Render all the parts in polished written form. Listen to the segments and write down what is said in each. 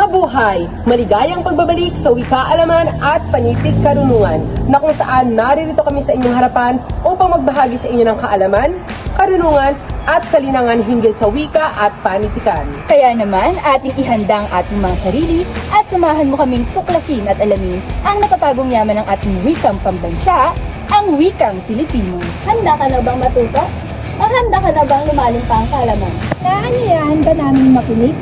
Mabuhay! Maligayang pagbabalik sa wika-alaman at panitig karunungan na kung saan naririto kami sa inyong harapan upang magbahagi sa inyo ng kaalaman, karunungan at kalinangan hinggil sa wika at panitikan. Kaya naman, ating ihanda ang ating mga sarili at samahan mo kaming tuklasin at alamin ang natatagong yaman ng ating wikang pambansa, ang wikang Pilipino. Handa ka na bang matuto? O handa ka na bang lumalim pa ang kaalaman? Naanyayahan ba namin makinig,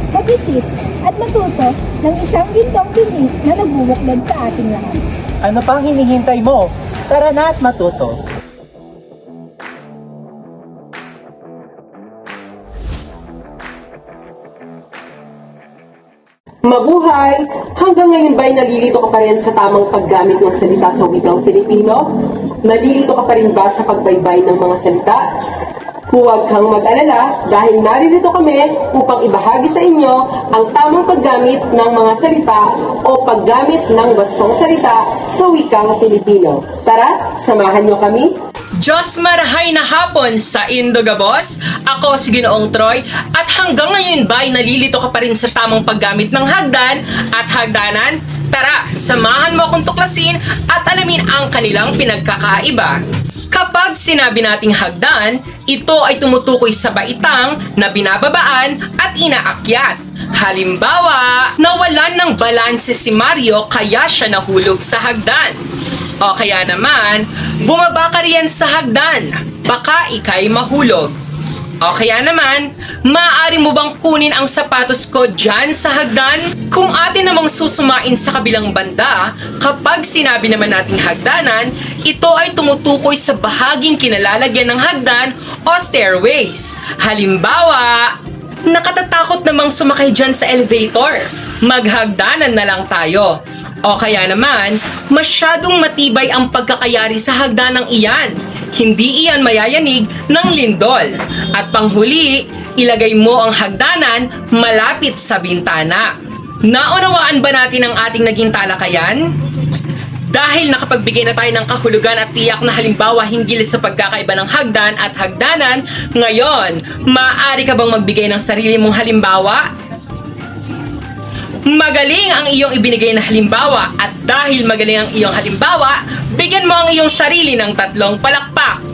mag-isip at matuto ng isang gintong tinig na nagbubuklod sa ating lahat? Ano pang hinihintay mo? Tara na at matuto. Mabuhay! Hanggang ngayon ba'y nalilito ka pa rin sa tamang paggamit ng salita sa wikang Filipino? Nalilito ka pa rin ba sa pagbaybay ng mga salita? Huwag kang mag-alala dahil naririto kami upang ibahagi sa inyo ang tamang paggamit ng mga salita o paggamit ng bastong salita sa wikang Filipino. Tara, samahan niyo kami! Diyos marahay na hapon sa Indogabos. Ako si Ginoong Troy at hanggang ngayon ba'y nalilito ka pa rin sa tamang paggamit ng hagdan at hagdanan? Tara, samahan mo akong tuklasin at alamin ang kanilang pinagkakaiba. Kapag sinabi nating hagdan, ito ay tumutukoy sa baitang na binababaan at inaakyat. Halimbawa, nawalan ng balanse si Mario kaya siya nahulog sa hagdan. O kaya naman, bumaba ka riyan sa hagdan, baka ika'y mahulog. O kaya naman, maaari mo bang kunin ang sapatos ko dyan sa hagdan? Kung atin namang susumain sa kabilang banda, kapag sinabi naman nating hagdanan, ito ay tumutukoy sa bahaging kinalalagyan ng hagdan o stairways. Halimbawa, nakatatakot namang sumakay dyan sa elevator, maghagdanan na lang tayo. O kaya naman, masyadong matibay ang pagkakayari sa hagdanang iyan. Hindi iyan mayayanig ng lindol. At panghuli, ilagay mo ang hagdanan malapit sa bintana. Naunawaan ba natin ang ating naging talakayan? Dahil nakapagbigay na tayo ng kahulugan at tiyak na halimbawa hinggil sa pagkakaiba ng hagdan at hagdanan, ngayon, maaari ka bang magbigay ng sarili mong halimbawa? Magaling ang iyong ibinigay na halimbawa at dahil magaling ang iyong halimbawa, bigyan mo ang iyong sarili ng 3 palakpak.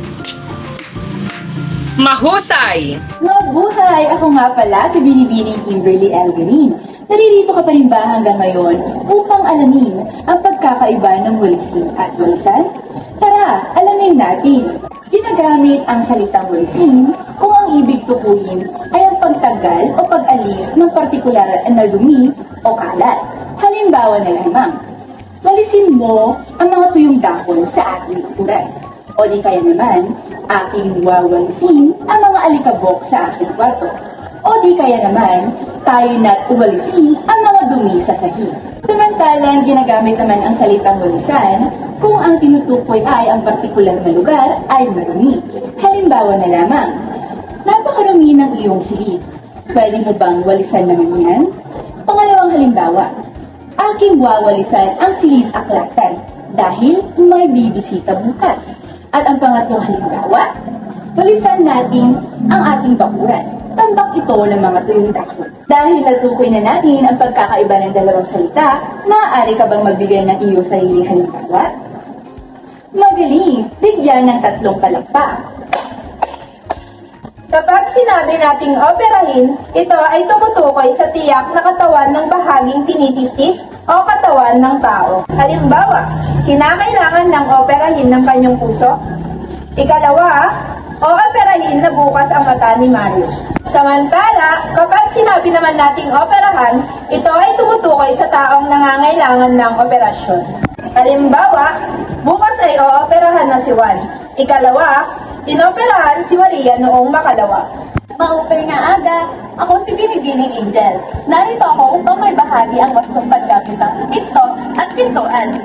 Mahusay! Mabuhay! Ako nga pala si Binibining Kimberly Elgarin. Naririto ka pa rin ba hanggang ngayon upang alamin ang pagkakaiba ng walisin at walisan? Tara, alamin natin. Ginagamit ang salitang walisin kung ang ibig tukuyin ay ang pagtanggal o pag-alis ng partikular na dumi o kalat. Halimbawa na lamang, walisin mo ang mga tuyong dahon sa ating likuran. O di kaya naman, aking wawalisin ang mga alikabok sa aking kwarto. O di kaya naman, tayo na't uwalisin ang mga dumi sa sahig. Samantalang ginagamit naman ang salitang walisan kung ang tinutukoy ay ang partikular na lugar ay marumi. Halimbawa na lamang, napakarumi ng iyong silid. Pwede mo bang walisan naman yan? Pangalawang halimbawa, aking wawalisan ang silid aklatan dahil may bibisita bukas. At ang pangatlong halimbawa, walisan natin ang ating bakuran. Tambak ito ng mga tuyong dahon. Dahil natukoy na natin ang pagkakaiba ng dalawang salita, maaari ka bang magbigay ng iyong sariling halimbawa? Magaling! Bigyan ng 3 palakpak. Kapag sinabi nating operahin, ito ay tumutukoy sa tiyak na katawan ng bahaging tinitistis o katawan ng tao. Halimbawa, kinakailangan ng operahin ng kanyang puso. Ikalawa, operahin na bukas ang mata ni Mario. Samantala, kapag sinabi naman nating operahan, ito ay tumutukoy sa taong nangangailangan ng operasyon. Halimbawa, bukas ay ooperahan na si Juan. Ikalawa, inoperahan si Maria noong makalawa. Maupay nga aga, ako si Binibining Angel. Narito ako upang may bahagi ang wastong paggamit ng pinto at pintuan.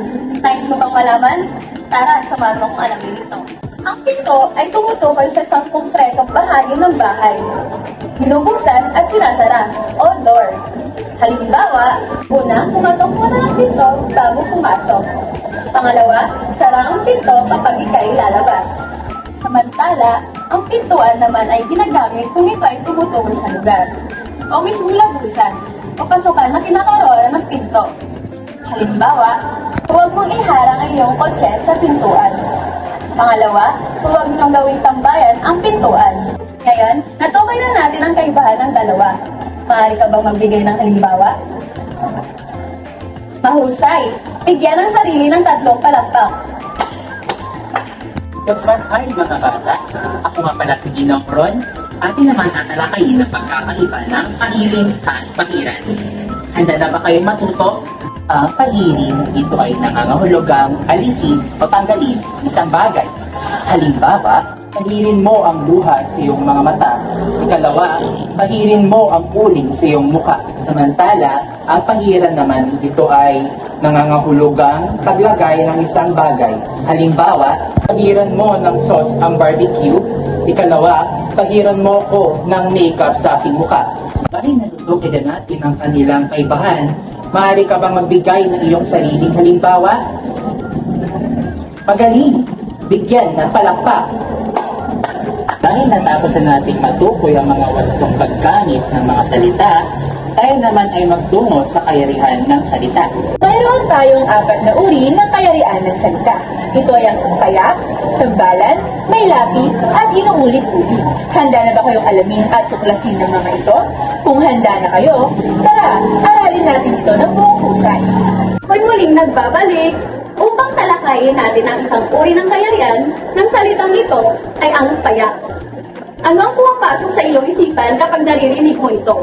Nais mo bang malaman? Tara, samahan mo kung alamin ito. Ang pinto ay tumutukoy sa isang konkretong bahagi ng bahay. Binubuksan at sinasara, o door. Halimbawa, una, pumatok mo na ang pinto bago pumasok. Pangalawa, sara ang pinto kapag ika'y lalabas. Samantala, ang pintuan naman ay ginagamit kung ito ay tumutukoy sa lugar. O mismong lagusan. o pasukan na kinakaroon ng pinto. Halimbawa, huwag mong iharang ang iyong kotse sa pintuan. Pangalawa, huwag niyong gawing tambayan ang pintuan. Ngayon, natukoy na natin ang kaibahan ng dalawa. Maaari ka bang magbigay ng halimbawa? Mahusay! Bigyan ang sarili ng 3 palakpak. Yosman, hi mga bata. Ako nga pala si Ginong Ron. Atin naman tatalakayin ang pagkakaiba ng pahiring at pahiran. Handa na ba kayong matuto? Ang pahiring, ito ay nangangahulugang alisin o tanggalin isang bagay. Halimbawa, pahirin mo ang luha sa iyong mga mata. Ikalawa, pahirin mo ang uling sa iyong mukha. Samantala, ang pahiran naman ito ay nangangahulugang paglagay ng isang bagay. Halimbawa, pahiran mo ng sauce ang barbecue. Ikalawa, pahiran mo ko ng makeup sa aking mukha. Dahil natutukin na natin ang kanilang kaibahan, maaari ka bang magbigay ng iyong sariling halimbawa? Magaling! Bigyan ng palakpak! Dahil natapos na natin matukoy ang mga wastong paggamit ng mga salita, tayo naman ay magtungo sa kayarihan ng salita. Mayroon tayong 4 na uri ng kayarian ng salita. Ito ay ang payak, tambalan, may lapi, at inuulit-ulit. Handa na ba kayong alamin at tuklasin ng mga ito? Kung handa na kayo, tara, aralin natin ito ng buong husay. Hoy muling nagbabalik upang talakayin natin ang isang uri ng kayarian ng salitang ito ay ang payak. Ano ang pumapasok sa iyong isipan kapag naririnig mo ito?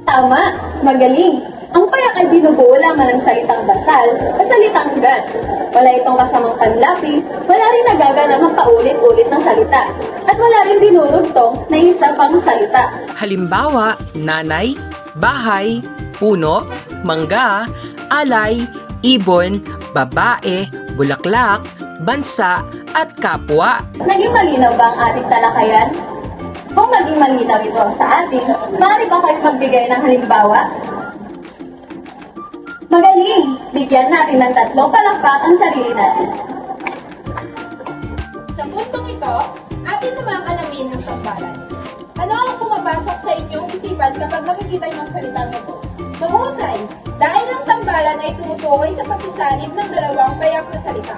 Tama! Magaling! Ang payak ay binubuo lamang ng salitang basal o salitang ugat. Wala itong kasamang panlapi, wala rin nagaganang paulit-ulit ng salita, at wala rin dinurugtong na isa pang salita. Halimbawa, nanay, bahay, puno, mangga, alay, ibon, babae, bulaklak, bansa, at kapwa. Naging malinaw ba ang ating talakayan? Kung maging malinaw ito sa atin, maaari ba kayo magbigay ng halimbawa? Magaling! Bigyan natin ng 3 palakpak ang sarili natin. Sa puntong ito, atin namang alamin ang tambalan. Ano ang pumapasok sa inyong isipan kapag nakikita niyo ang salitang ito? Mahusay! Dahil ang tambalan ay tumutukoy sa pagsasanib ng 2 payak na salita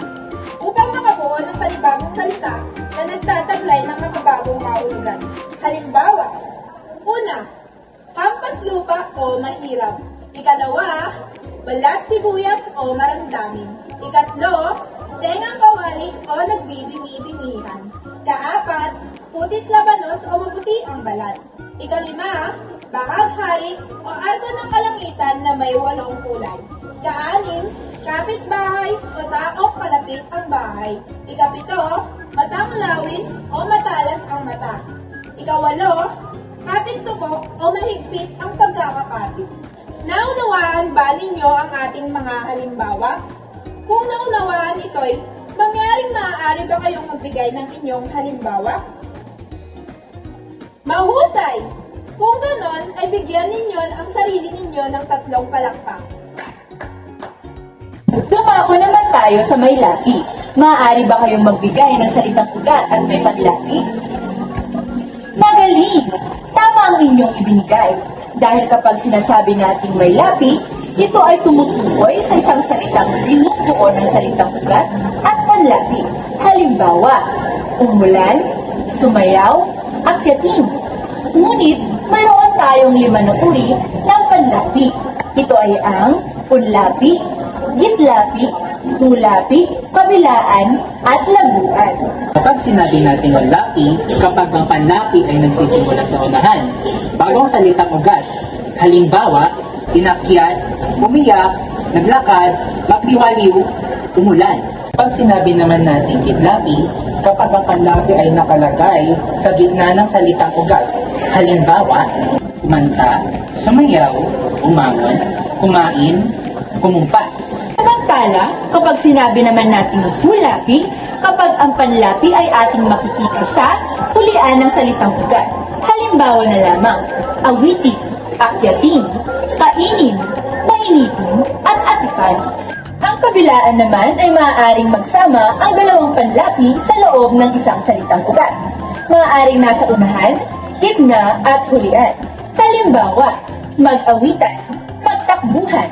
upang makabuo ng panibagong salita na nagtataglay ng makabagong kahulugan. Halimbawa, una, hampas lupa o mahirap. Ikalawa, balat sibuyas o maramdamin. Ikatlo, tengang kawali o nagbibingi-bingihan. Kaapat, putis labanos o maputi ang balat. Ikalima, bahaghari o arko ng kalangitan na may 8 kulay. Kaanim, kapitbahay o taong palapit ang bahay. Ikapito, matang lawin o matalas ang mata. Ikawalo, kapit-tuko o mahigpit ang pagkakakapit. Naunawaan ba ninyo ang ating mga halimbawa? Kung naunawaan ito'y, mangyaring maaari ba kayong magbigay ng inyong halimbawa? Mahusay! Kung ganon, ay bigyan ninyo ang sarili ninyo ng 3 palakpak. Dumako naman tayo sa may lapi. Maaari ba kayong magbigay ng salitang ugat at may panlapi? Magaling! Tama ang inyong ibinigay. Dahil kapag sinasabi nating may lapi, ito ay tumutukoy sa isang salitang binubuo ng salitang ugat at panlapi. Halimbawa, umulan, sumayaw, akyatin. Ngunit, mayroon tayong 5 na uri ng panlapi. Ito ay ang punlapi, gitlapi, tulapi, kabilaan, at laguan. Kapag sinabi natin ang lapi, kapag ang panlapi ay nagsisimula sa unahan, bago ang salitang ugat. Halimbawa, inakyat, umiyak, naglakad, magliwaliw, umulan. Kapag sinabi naman natin gitlapi, kapag ang panlapi ay nakalagay sa gitna ng salitang ugat. Halimbawa, kumanta, sumayaw, umangon, kumain, kumumpas. Samantala, kapag sinabi naman natin hulapi, kapag ang panlapi ay ating makikita sa hulian ng salitang ugat. Halimbawa na lamang, awitin, akyatin, kainin, mainitin, at atipan. Ang kabilaan naman ay maaaring magsama ang 2 panlapi sa loob ng isang salitang ugat. Maaaring nasa unahan, gitna, at hulian. Halimbawa, mag-awitan, magtakbuhan,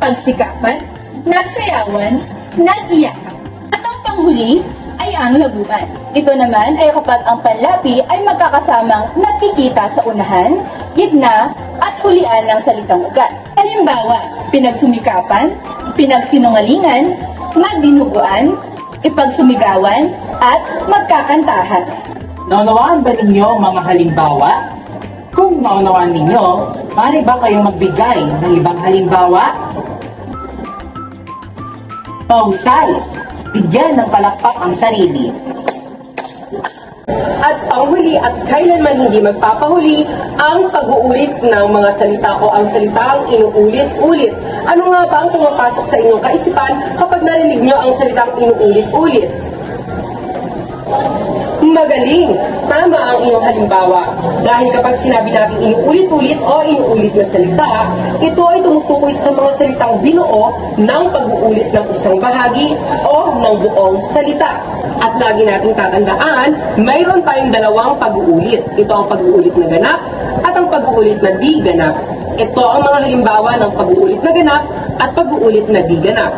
pagsikapan, nagsayawan, nag-iyakan. At ang panghuli ay ang laguan. Ito naman ay kapag ang panlapi ay magkakasamang nagkikita sa unahan, gitna, at hulian ng salitang ugat. Halimbawa, pinagsumikapan, pinagsinungalingan, magdinuguan, ipagsumigawan, at magkakantahan. Naunawaan ba ninyo ang mga halimbawa? Kung naunawaan ninyo, maaari ba kayong magbigay ng ibang halimbawa? Mahusay! Bigyan ng palakpak ang sarili. At panghuli at kailanman hindi magpapahuli ang pag-uulit ng mga salita o ang salitang inuulit-ulit. Ano nga ba ang pumapasok sa inyong kaisipan kapag narinig nyo ang salitang inuulit-ulit? Magaling! Tama ang iyong halimbawa. Dahil kapag sinabi natin inuulit-ulit o inuulit na salita, ito ay tumutukoy sa mga salitang binuo ng pag-uulit ng isang bahagi o ng buong salita. At lagi nating tatandaan, mayroon tayong dalawang pag-uulit. Ito ang pag-uulit na ganap at ang pag-uulit na di ganap. Ito ang mga halimbawa ng pag-uulit na ganap at pag-uulit na di ganap.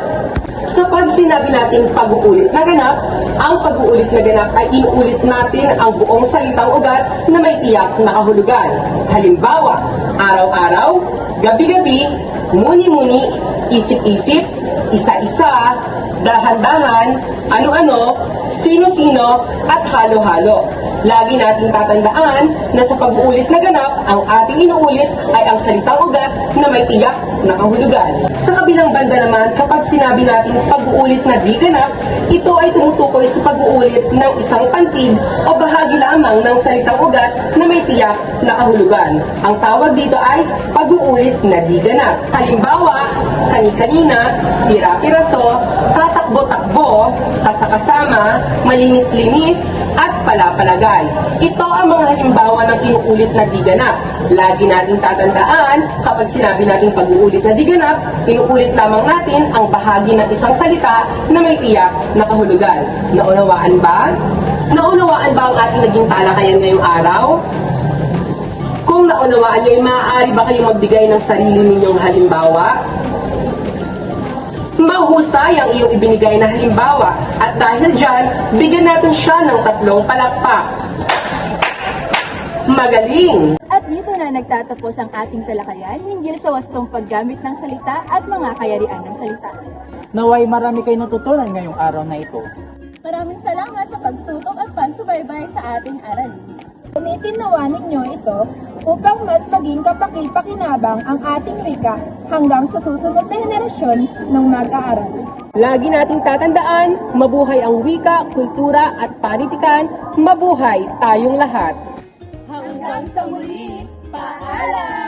Kapag sinabi natin pag-uulit na ganap, ang pag-uulit na ganap ay inuulit natin ang buong salitang ugat na may tiyak na kahulugan. Halimbawa, araw-araw, gabi-gabi, muni-muni, isip-isip, isa-isa, dahan-dahan, ano-ano, sino-sino, at halo-halo. Lagi nating tatandaan na sa pag-uulit na ganap, ang ating inuulit ay ang salitang ugat na may tiyak na kahulugan. Sa kabilang banda naman, kapag sinabi natin pag-uulit na di ganap, ito ay tumutukoy sa pag-uulit ng isang pantig o bahagi lamang ng salitang ugat na may tiyak na kahulugan. Ang tawag dito ay pag-uulit na di ganap. Halimbawa, kani-kanina, pira-piraso, tatakbo-takbo, kasakasama, malinis-linis, at palapalagay. Ito ang mga halimbawa ng inuulit na di ganap. Lagi nating tatandaan, kapag sinabi natin pag-uulit na di ganap, inuulit lamang natin ang bahagi ng isang salita na may tiyak na kahulugan. Naunawaan ba? Naunawaan ba ang ating naging talakayan ngayong araw? Kung naunawaan nyo, maaari ba kayong magbigay ng sarili ninyong halimbawa? Mahusay ang iyong ibinigay na halimbawa at dahil dyan, bigyan natin siya ng 3 palakpak. Magaling! At dito na nagtatapos ang ating talakayan hinggil sa wastong paggamit ng salita at mga kayarian ng salita. Naway marami kayong natutunan ngayong araw na ito. Maraming salamat sa pagtutok at pagsubaybay sa ating aralin. Gamitin nawa ninyo ito upang mas maging kapakil-pakinabang ang ating wika hanggang sa susunod na henerasyon ng mag-aaral. Lagi nating tatandaan, mabuhay ang wika, kultura at panitikan, mabuhay tayong lahat. Hanggang sa muli, paalam!